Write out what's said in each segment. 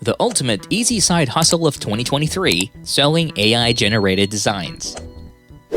The ultimate easy side hustle of 2023, selling AI-generated designs.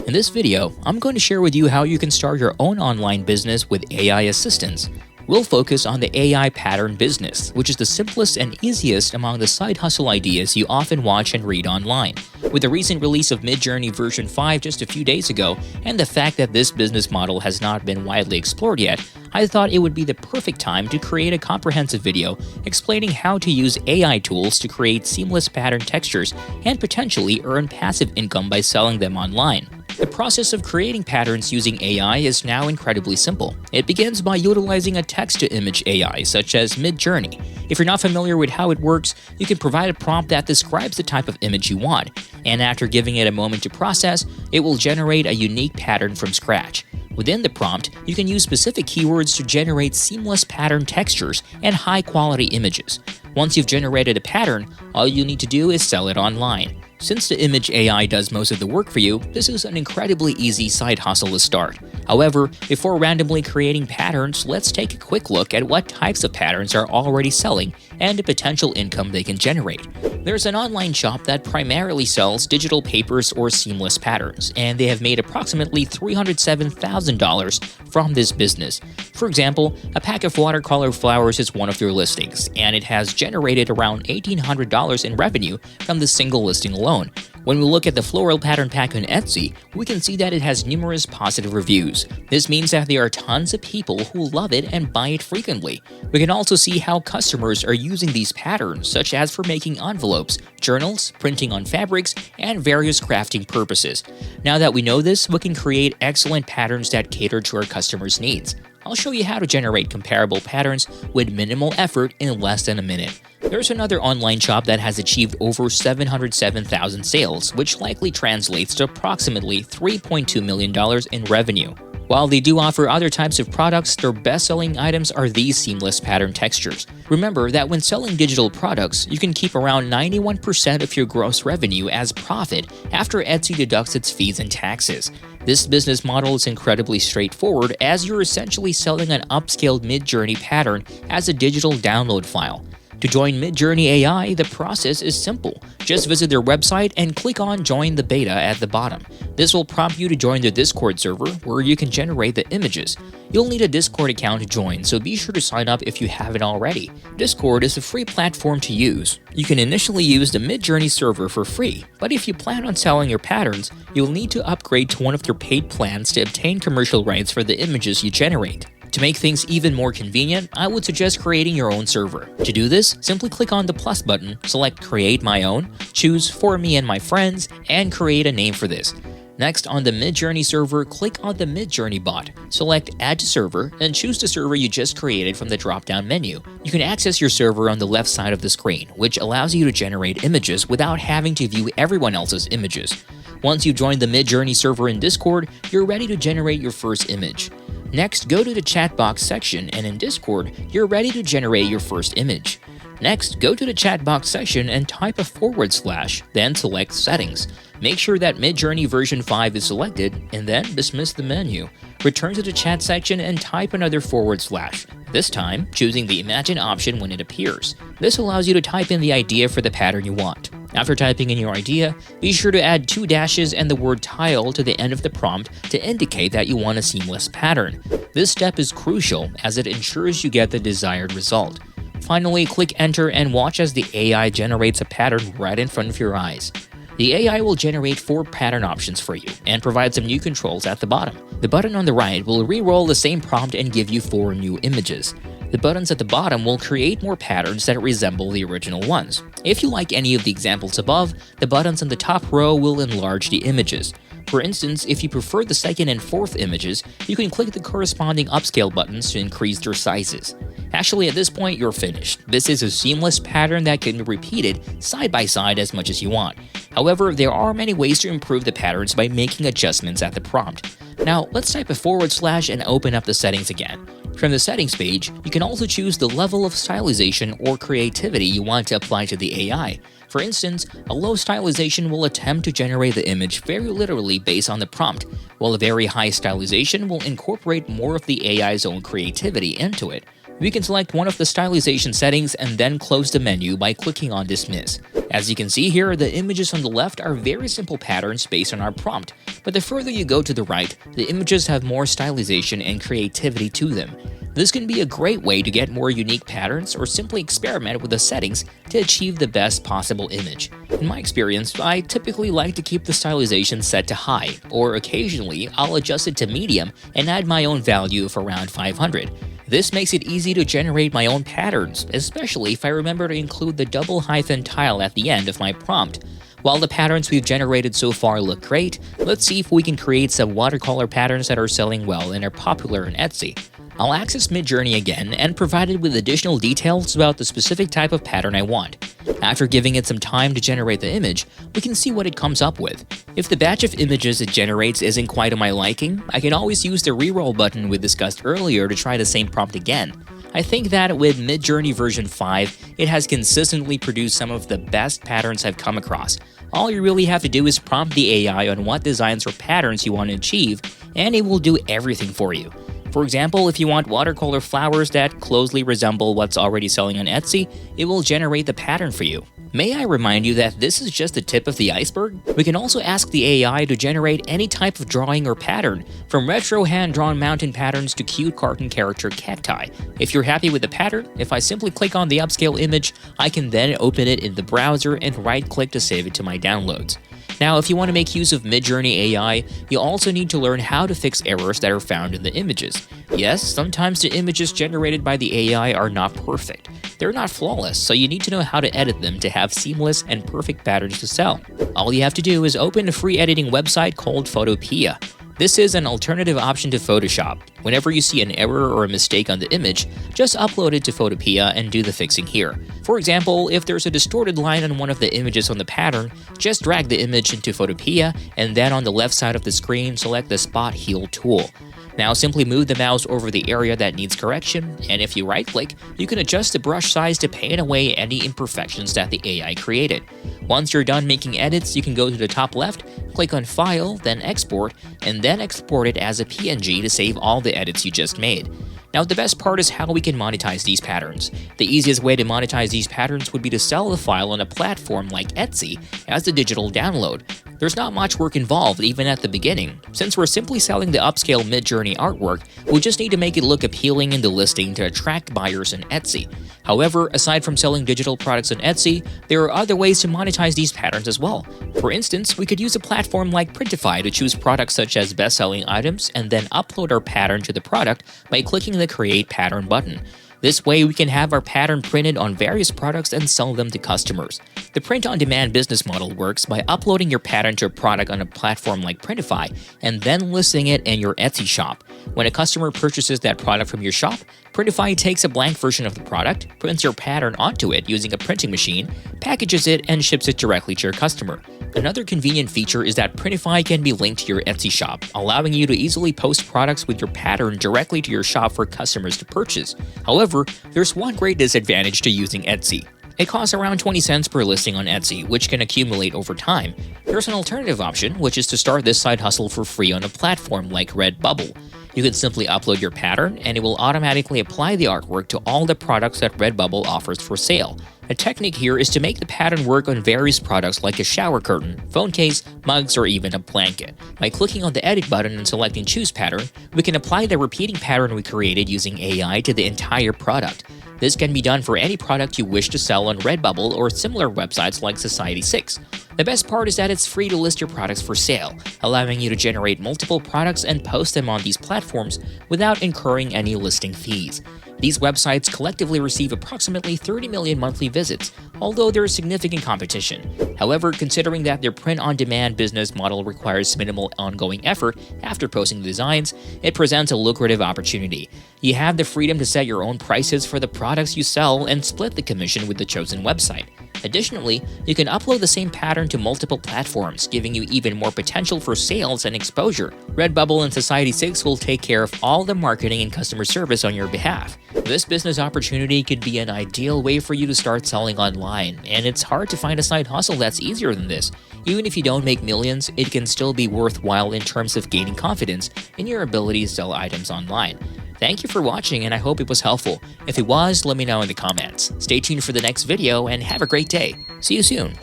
In this video, I'm going to share with you how you can start your own online business with AI assistance. We'll focus on the AI pattern business, which is the simplest and easiest among the side hustle ideas you often watch and read online. With the recent release of Midjourney version 5 just a few days ago, and the fact that this business model has not been widely explored yet, I thought it would be the perfect time to create a comprehensive video explaining how to use AI tools to create seamless pattern textures and potentially earn passive income by selling them online. The process of creating patterns using AI is now incredibly simple. It begins by utilizing a text-to-image AI such as Midjourney. If you're not familiar with how it works, you can provide a prompt that describes the type of image you want, and after giving it a moment to process, it will generate a unique pattern from scratch. Within the prompt, you can use specific keywords to generate seamless pattern textures and high-quality images. Once you've generated a pattern, all you need to do is sell it online. Since the image AI does most of the work for you, this is an incredibly easy side hustle to start. However, before randomly creating patterns, let's take a quick look at what types of patterns are already selling and the potential income they can generate. There's an online shop that primarily sells digital papers or seamless patterns, and they have made approximately $307,000 from this business. For example, a pack of watercolor flowers is one of their listings, and it has generated around $1,800 in revenue from the single listing alone. When we look at the floral pattern pack on Etsy, we can see that it has numerous positive reviews. This means that there are tons of people who love it and buy it frequently. We can also see how customers are using these patterns, such as for making envelopes, journals, printing on fabrics, and various crafting purposes. Now that we know this, we can create excellent patterns that cater to our customers' needs. I'll show you how to generate comparable patterns with minimal effort in less than a minute. There's another online shop that has achieved over 707,000 sales, which likely translates to approximately $3.2 million in revenue. While they do offer other types of products, their best-selling items are these seamless pattern textures. Remember that when selling digital products, you can keep around 91% of your gross revenue as profit after Etsy deducts its fees and taxes. This business model is incredibly straightforward as you're essentially selling an upscaled Midjourney pattern as a digital download file. To join Midjourney AI, the process is simple. Just visit their website and click on Join the Beta at the bottom. This will prompt you to join their Discord server where you can generate the images. You'll need a Discord account to join, so be sure to sign up if you haven't already. Discord is a free platform to use. You can initially use the Midjourney server for free, but if you plan on selling your patterns, you'll need to upgrade to one of their paid plans to obtain commercial rights for the images you generate. To make things even more convenient, I would suggest creating your own server. To do this, simply click on the plus button, select Create My Own, choose For Me and My Friends, and create a name for this. Next, on the Midjourney server, click on the Midjourney bot, select Add to Server, and choose the server you just created from the drop-down menu. You can access your server on the left side of the screen, which allows you to generate images without having to view everyone else's images. Once you've joined the Midjourney server in Discord, you're ready to generate your first image. Next, go to the chat box section, and in Discord, you're ready to generate your first image. Next, go to the chat box section and type a /, then select Settings. Make sure that Midjourney version 5 is selected, and then dismiss the menu. Return to the chat section and type another /, this time choosing the Imagine option when it appears. This allows you to type in the idea for the pattern you want. After typing in your idea, be sure to add 2 dashes and the word tile to the end of the prompt to indicate that you want a seamless pattern. This step is crucial as it ensures you get the desired result. Finally, click Enter and watch as the AI generates a pattern right in front of your eyes. The AI will generate 4 pattern options for you and provide some new controls at the bottom. The button on the right will re-roll the same prompt and give you 4 new images. The buttons at the bottom will create more patterns that resemble the original ones. If you like any of the examples above, the buttons in the top row will enlarge the images. For instance, if you prefer the second and fourth images, you can click the corresponding upscale buttons to increase their sizes. Actually, at this point, you're finished. This is a seamless pattern that can be repeated side by side as much as you want. However, there are many ways to improve the patterns by making adjustments at the prompt. Now, let's type a / and open up the settings again. From the settings page, you can also choose the level of stylization or creativity you want to apply to the AI. For instance, a low stylization will attempt to generate the image very literally based on the prompt, while a very high stylization will incorporate more of the AI's own creativity into it. We can select one of the stylization settings and then close the menu by clicking on Dismiss. As you can see here, the images on the left are very simple patterns based on our prompt, but the further you go to the right, the images have more stylization and creativity to them. This can be a great way to get more unique patterns or simply experiment with the settings to achieve the best possible image. In my experience, I typically like to keep the stylization set to high, or occasionally I'll adjust it to medium and add my own value of around 500. This makes it easy to generate my own patterns, especially if I remember to include the double hyphen tile at the end of my prompt. While the patterns we've generated so far look great, let's see if we can create some watercolor patterns that are selling well and are popular in Etsy. I'll access Midjourney again and provide it with additional details about the specific type of pattern I want. After giving it some time to generate the image, we can see what it comes up with. If the batch of images it generates isn't quite to my liking, I can always use the reroll button we discussed earlier to try the same prompt again. I think that with Midjourney version 5, it has consistently produced some of the best patterns I've come across. All you really have to do is prompt the AI on what designs or patterns you want to achieve, and it will do everything for you. For example, if you want watercolor flowers that closely resemble what's already selling on Etsy, it will generate the pattern for you. May I remind you that this is just the tip of the iceberg? We can also ask the AI to generate any type of drawing or pattern, from retro hand-drawn mountain patterns to cute cartoon character cacti. If you're happy with the pattern, if I simply click on the upscale image, I can then open it in the browser and right-click to save it to my downloads. Now, if you want to make use of Midjourney AI, you also need to learn how to fix errors that are found in the images. Yes, sometimes the images generated by the AI are not perfect. They're not flawless, so you need to know how to edit them to have seamless and perfect patterns to sell. All you have to do is open a free editing website called Photopea. This is an alternative option to Photoshop. Whenever you see an error or a mistake on the image, just upload it to Photopea and do the fixing here. For example, if there's a distorted line on one of the images on the pattern, just drag the image into Photopea and then on the left side of the screen, select the Spot Heal tool. Now simply move the mouse over the area that needs correction, and if you right-click, you can adjust the brush size to paint away any imperfections that the AI created. Once you're done making edits, you can go to the top left, click on File, then Export, and then export it as a PNG to save all the edits you just made. Now, the best part is how we can monetize these patterns. The easiest way to monetize these patterns would be to sell the file on a platform like Etsy as a digital download. There's not much work involved even at the beginning. Since we're simply selling the upscale Midjourney artwork, we just need to make it look appealing in the listing to attract buyers on Etsy. However, aside from selling digital products on Etsy, there are other ways to monetize these patterns as well. For instance, we could use a platform like Printify to choose products such as best-selling items and then upload our pattern to the product by clicking the Create Pattern button. This way, we can have our pattern printed on various products and sell them to customers. The print-on-demand business model works by uploading your pattern to a product on a platform like Printify and then listing it in your Etsy shop. When a customer purchases that product from your shop, Printify takes a blank version of the product, prints your pattern onto it using a printing machine, packages it, and ships it directly to your customer. Another convenient feature is that Printify can be linked to your Etsy shop, allowing you to easily post products with your pattern directly to your shop for customers to purchase. However, there's one great disadvantage to using Etsy. It costs around 20 cents per listing on Etsy, which can accumulate over time. There's an alternative option, which is to start this side hustle for free on a platform like Redbubble. You can simply upload your pattern, and it will automatically apply the artwork to all the products that Redbubble offers for sale. A technique here is to make the pattern work on various products like a shower curtain, phone case, mugs, or even a blanket. By clicking on the Edit button and selecting Choose Pattern, we can apply the repeating pattern we created using AI to the entire product. This can be done for any product you wish to sell on Redbubble or similar websites like Society6. The best part is that it's free to list your products for sale, allowing you to generate multiple products and post them on these platforms without incurring any listing fees. These websites collectively receive approximately 30 million monthly visits, although there is significant competition. However, considering that their print-on-demand business model requires minimal ongoing effort after posting the designs, it presents a lucrative opportunity. You have the freedom to set your own prices for the products you sell and split the commission with the chosen website. Additionally, you can upload the same pattern to multiple platforms, giving you even more potential for sales and exposure. Redbubble and Society6 will take care of all the marketing and customer service on your behalf. This business opportunity could be an ideal way for you to start selling online, and it's hard to find a side hustle that's easier than this. Even if you don't make millions, it can still be worthwhile in terms of gaining confidence in your ability to sell items online. Thank you for watching, and I hope it was helpful. If it was, let me know in the comments. Stay tuned for the next video, and have a great day. See you soon.